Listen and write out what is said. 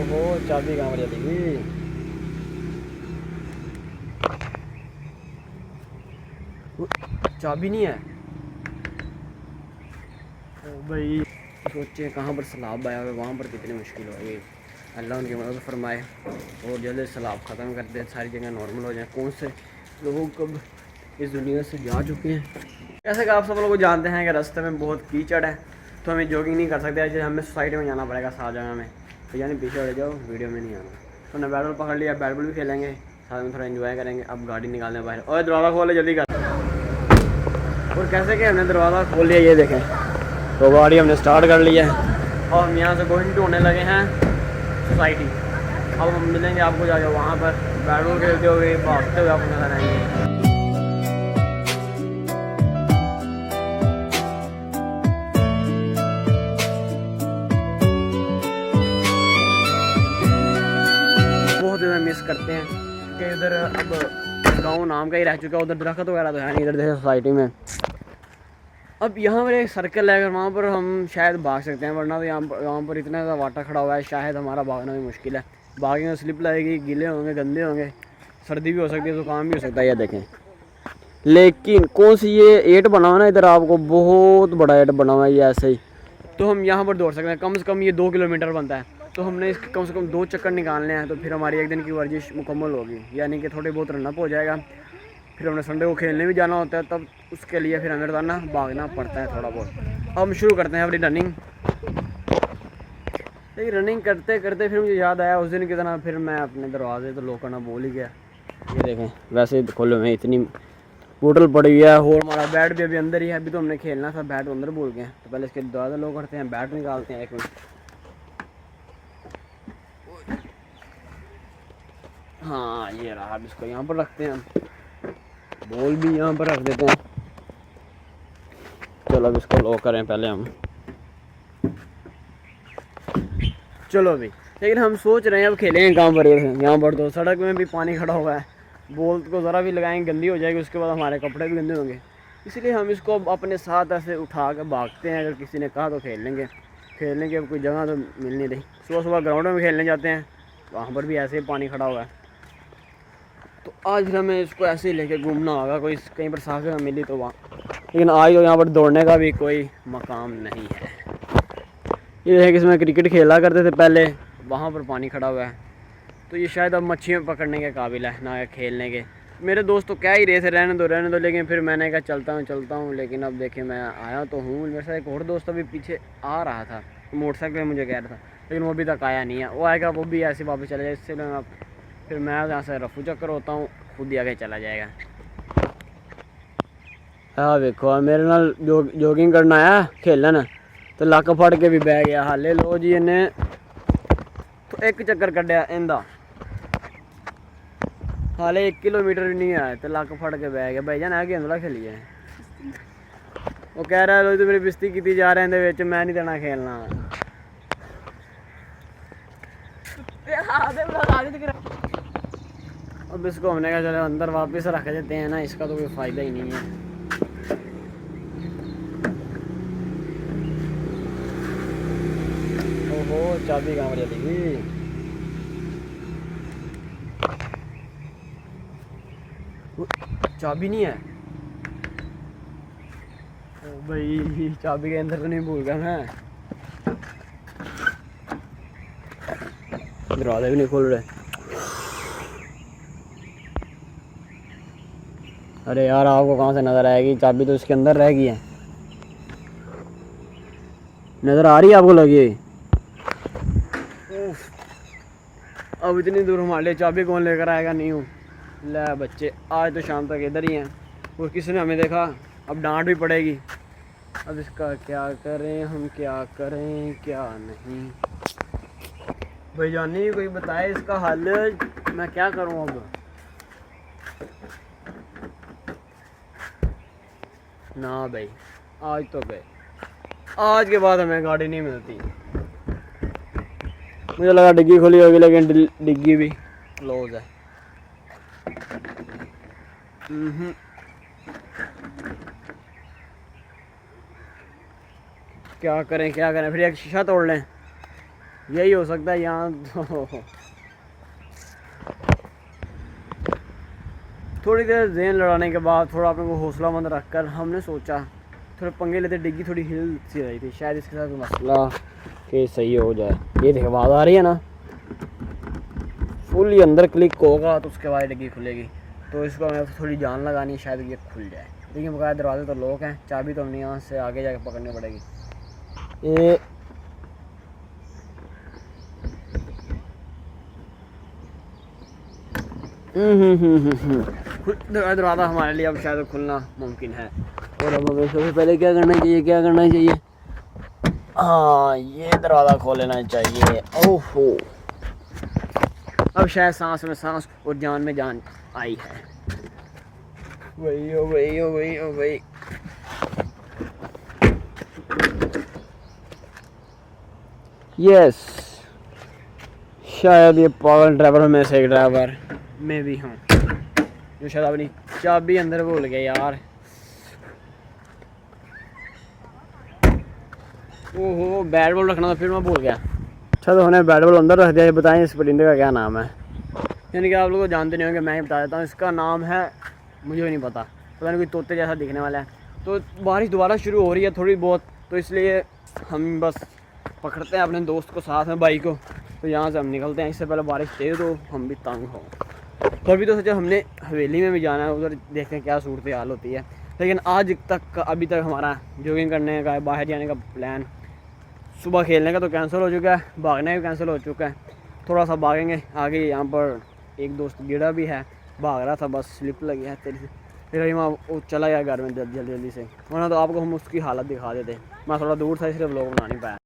ओहो, चाबी कहाँ पर चली गई? चाबी नहीं है। ओ भाई, सोचे कहाँ पर सैलाब आया हुआ है, वहाँ पर कितनी मुश्किल होगी। अल्लाह उनकी मदद फरमाए और जल्द सैलाब ख़त्म कर दे, सारी जगह नॉर्मल हो जाए। कौन से लोग कब इस दुनिया से जा चुके हैं। जैसे कि आप सब लोग जानते हैं कि रास्ते में बहुत कीचड़ है, तो हमें जॉगिंग नहीं कर सकते, जैसे हमें सोसाइटी में जाना पड़ेगा साथ जगह में। तो यानी पीछे हट जाओ, वीडियो में नहीं आना। तो ने बैट बॉल पकड़ लिया, बैट बॉल भी खेलेंगे, साथ में थोड़ा एंजॉय करेंगे। अब गाड़ी निकालने बाहर, और दरवाज़ा खोले जल्दी कर। और कैसे कि हमने दरवाज़ा खोल लिया, ये देखें। तो गाड़ी हमने स्टार्ट कर लिया है और हम यहाँ से गोइंग टू होने लगे हैं सोसाइटी। अब हम मिलेंगे आपको जाके वहाँ पर, बैट बॉल खेलते हुए, भागते हुए आपको नजर आएंगे। बहुत ज़्यादा मिस करते हैं कि इधर अब गांव नाम का ही रह चुका है, उधर दरख्त वगैरह तो है नहीं इधर जैसे सोसाइटी में। अब यहाँ पर एक सर्कल है, अगर वहाँ पर हम शायद भाग सकते हैं, वरना तो यहाँ पर इतना ज़्यादा वाटर खड़ा हुआ है, शायद हमारा भागना भी मुश्किल है। भागेंगे स्लिप लगेगी, गीले होंगे, गंदे होंगे, सर्दी भी हो सकती है, जुकाम भी हो सकता है। ये देखें, लेकिन कौन सी ये एट बना हुआ ना इधर, आपको बहुत बड़ा एट बना हुआ है ये ऐसे ही। तो हम यहाँ पर दौड़ सकते हैं, कम से कम ये 2 किलोमीटर बनता है। तो हमने इसके कम से कम 2 चक्कर निकालने हैं, तो फिर हमारी एक दिन की वर्जिश मुकम्मल होगी, यानी कि थोड़ी बहुत रनअप हो जाएगा। फिर हमने संडे को खेलने भी जाना होता है, तब उसके लिए फिर हमें रोज़ाना भागना पड़ता है थोड़ा बहुत। अब हम शुरू करते हैं अपनी रनिंग। लेकिन रनिंग करते करते फिर मुझे याद आया उस दिन की तरह, फिर मैं अपने दरवाजे तो लॉक करना भूल ही गया। ये देखें, वैसे खोले में इतनी बोतल पड़ी हुई है, और हमारा बैट भी अभी अंदर ही है। अभी तो हमने खेलना था, बैट अंदर भूल गए। तो पहले इसके दरवाज़ा लॉक करते हैं, बैट निकालते हैं। एक मिनट, हाँ ये रहा। अब इसको यहाँ पर रखते हैं, बॉल भी यहाँ पर रख देते हैं। चलो अब इसको लॉक करें पहले हम। चलो अभी, लेकिन हम सोच रहे हैं अब खेलेंगे कहाँ पर। यहाँ पर तो सड़क में भी पानी खड़ा हुआ है, बॉल को ज़रा भी लगाएंगे गंदी हो जाएगी, उसके बाद हमारे कपड़े भी गंदे होंगे। इसलिए हम इसको अब अपने साथ ऐसे उठा कर भागते हैं। अगर किसी ने कहा तो खेल लेंगे। अब कोई जगह तो मिल नहीं रही। सुबह सुबह ग्राउंड में खेलने जाते हैं, वहाँ पर भी ऐसे ही पानी खड़ा हुआ है। तो आज फिर हमें इसको ऐसे ही लेके घूमना होगा, कोई कहीं पर साफ जगह मिली तो वहाँ। लेकिन आज तो यहाँ पर दौड़ने का भी कोई मकाम नहीं है। ये है कि इसमें क्रिकेट खेला करते थे पहले, वहाँ पर पानी खड़ा हुआ है। तो ये शायद अब मच्छियाँ पकड़ने के काबिल है, ना खेलने के। मेरे दोस्त तो कह ही रहे थे रहने दो, लेकिन फिर मैंने कहा चलता हूँ। लेकिन अब देखिए, मैं आया तो हूँ, मेरे साथ एक और दोस्त अभी पीछे आ रहा था, मोटरसाइकिल में मुझे कह रहा था, लेकिन वो अभी तक आया नहीं है। वो आएगा, वो भी ऐसे वापस चले जाए। इससे फिर मैं यहाँ से रफू चक्कर होता हूँ, खुद ही आगे चला जाएगा। हाँ देखो, मेरे नाल जॉगिंग करना आया खेलन, तो लक फड़ के भी बह गया। हाले लो जी, इन्हें तो एक चक्कर कढ़िया इंदा, हाले 1 किलोमीटर भी नहीं आया, तो लक फड़ के बह गया। भाई जान है गेंदला खेलिए, वो कह रहा है लो तो मेरी बिस्ती की जा रहे हैं, मैं नहीं देना खेलना। अब इसको हमने कहा चलो अंदर वापस रख देते हैं ना, इसका तो कोई फ़ायदा ही नहीं है। ओहो, चाबी कहाँ पर चली गई? चाबी नहीं है। ओ भाई, चाबी के अंदर तो नहीं भूल गया मैं। दरवाजे भी नहीं खोल रहे। अरे यार, आपको कहाँ से नज़र आएगी? चाबी तो इसके अंदर रह गई है। नज़र आ रही है आपको? लगी। अब इतनी दूर हमारे लिए चाबी कौन लेकर आएगा? नहीं हूँ ले बच्चे, आज तो शाम तक इधर ही हैं, और किसी ने हमें देखा अब डांट भी पड़ेगी। अब इसका क्या करें हम, क्या करें क्या नहीं। भाई जानी कोई बताए इसका हल, मैं क्या करूं अब। ना भाई, आज तो गए, आज के बाद हमें गाड़ी नहीं मिलती। मुझे लगा डिग्गी खुली होगी, लेकिन डिग्गी भी क्लोज है। क्या करें, फिर एक शीशा तोड़ लें। यही हो सकता है यहाँ तो। थोड़ी देर जहन लड़ाने के बाद थोड़ा अपने को हौसलामंद रखकर हमने सोचा थोड़े पंगे लेते, डिग्गी थोड़ी हिल सी रही थी, शायद इसके साथ मसला कि सही हो जाए। ये देखो आवाज़ आ रही है ना, फुली अंदर क्लिक होगा तो उसके बाद डिग्गी खुलेगी। तो इसको हमें थोड़ी जान लगानी है, शायद ये खुल जाए। लेकिन बकाया दरवाजे तो लॉक हैं, चाबी तो हमने यहाँ से आगे जाके पकड़नी पड़ेगी। ये दरवाज़ा हमारे लिए अब शायद खुलना मुमकिन है। और अब हमें सबसे पहले क्या करना चाहिए, क्या करना चाहिए? हाँ, ये दरवाज़ा खोल लेना चाहिए। ओहो, अब शायद सांस में सांस और जान में जान आई है। वही ओ वही ओ वही ओ वही। यस, शायद ये पागल ड्राइवर में से एक ड्राइवर मैं भी हूँ जो शायद अपनी चाबी अंदर भूल गया यार। ओहो, बैट बॉल रखना था, फिर मैं भूल गया। अच्छा, तो हमने बैट बॉल अंदर रख दिया। ये बताएं इस परिंदे का क्या नाम है? यानी कि आप लोग जानते नहीं होंगे, मैं ही बता देता हूँ। इसका नाम है, मुझे भी नहीं पता नहीं, कोई तोते जैसा दिखने वाला है। तो बारिश दोबारा शुरू हो रही है थोड़ी बहुत, तो इसलिए हम बस पकड़ते हैं अपने दोस्त को साथ में, बाइक को। तो यहाँ से हम निकलते हैं, इससे पहले बारिश तेज़ हो, हम भी तंग हो। तो अभी तो सोचा हमने हवेली में भी जाना है, उधर देखते हैं क्या सूरत हाल होती है। लेकिन अभी तक हमारा जॉगिंग करने का, बाहर जाने का प्लान, सुबह खेलने का तो कैंसिल हो चुका है, भागने का भी कैंसिल हो चुका है। थोड़ा सा भागेंगे आगे, यहाँ पर एक दोस्त गिरा भी है, भाग रहा था, बस स्लिप लगी है तेरी से, फिर अभी वो चला गया घर में जल्दी से, वरना तो आपको हम उसकी हालत दिखा देते। मैं थोड़ा दूर था इसलिए व्लॉग बना नहीं पाया।